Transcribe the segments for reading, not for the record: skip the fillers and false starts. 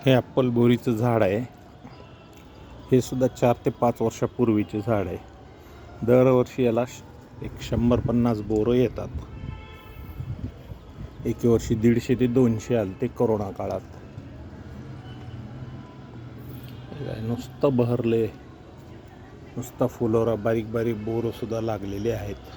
हे ॲपल बोरीचं झाड आहे. हे सुद्धा 4 ते 5 वर्षापूर्वीचे झाड आहे. दरवर्षी याला 150 बोरं येतात. एके वर्षी 150 ते 200 आले ते कोरोना काळात. नुसतं बहरले, नुसता फुलोरा, बारीक बारीक बोरं सुद्धा लागलेले आहेत.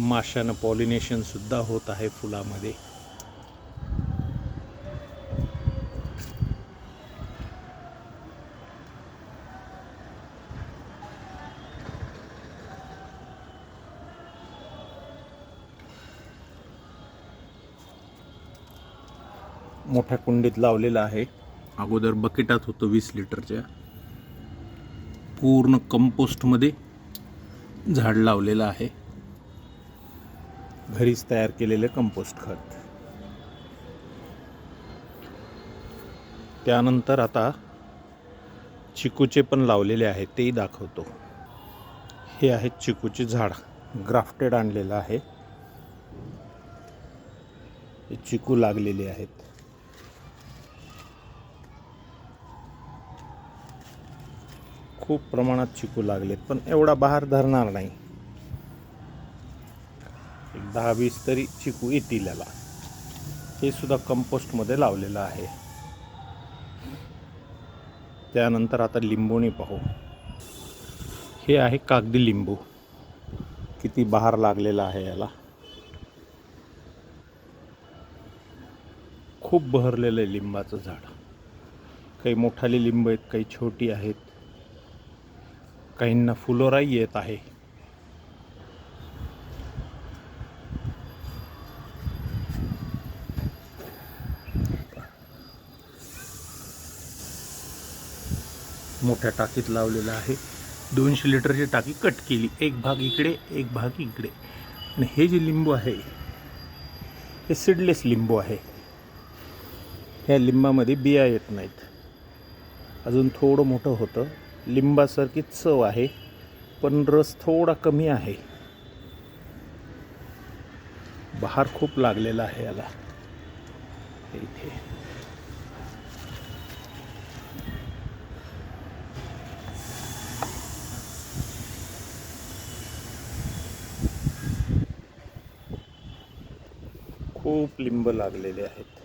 माशानं पॉलिनेशन सुद्धा होत आहे फुलामध्ये. मोठ्या कुंडीत लावलेलं आहे. अगोदर बकेटात होतं 20 लिटरच्या. पूर्ण कंपोस्टमध्ये झाड लावलेलं आहे. घरीच तयार केलेले कंपोस्ट खत. त्यानंतर आता चिकूचे पण लावलेले आहेत, तेही दाखवतो. हे आहे चिकूचे झाड, ग्राफ्टेड आणलेलं आहे. हे चिकू लागलेले आहेत. खूप प्रमाणात चिकू लागलेत, पण एवढा बहार धरणार नाही. 10-20 तरी चिकू येतील याला. हे सुद्धा कंपोस्टमध्ये लावलेलं आहे. त्यानंतर आता लिंबोणी पाहू. हे आहे कागदी लिंबू. किती बहार लागलेला आहे याला. खूप बहरलेलं आहे लिंबाचं झाड. काही मोठाली लिंब आहेत, काही छोटी आहेत. काहींना फुलोराही येत आहे. मोठ्या टाकीत लावलेलं आहे. 200 लिटरची टाकी कट केली. एक भाग इकडे, एक भाग इकडे. आणि हे जे लिंबू आहे, हे सीडलेस लिंबू आहे. ह्या लिंबामध्ये बिया येत नाहीत. अजून थोडं मोठं होतं. लिंबासारखी चव आहे, पण रस थोडा कमी आहे. बहार खूप लागलेला आहे याला. इथे खूप लिंब लागलेले आहेत.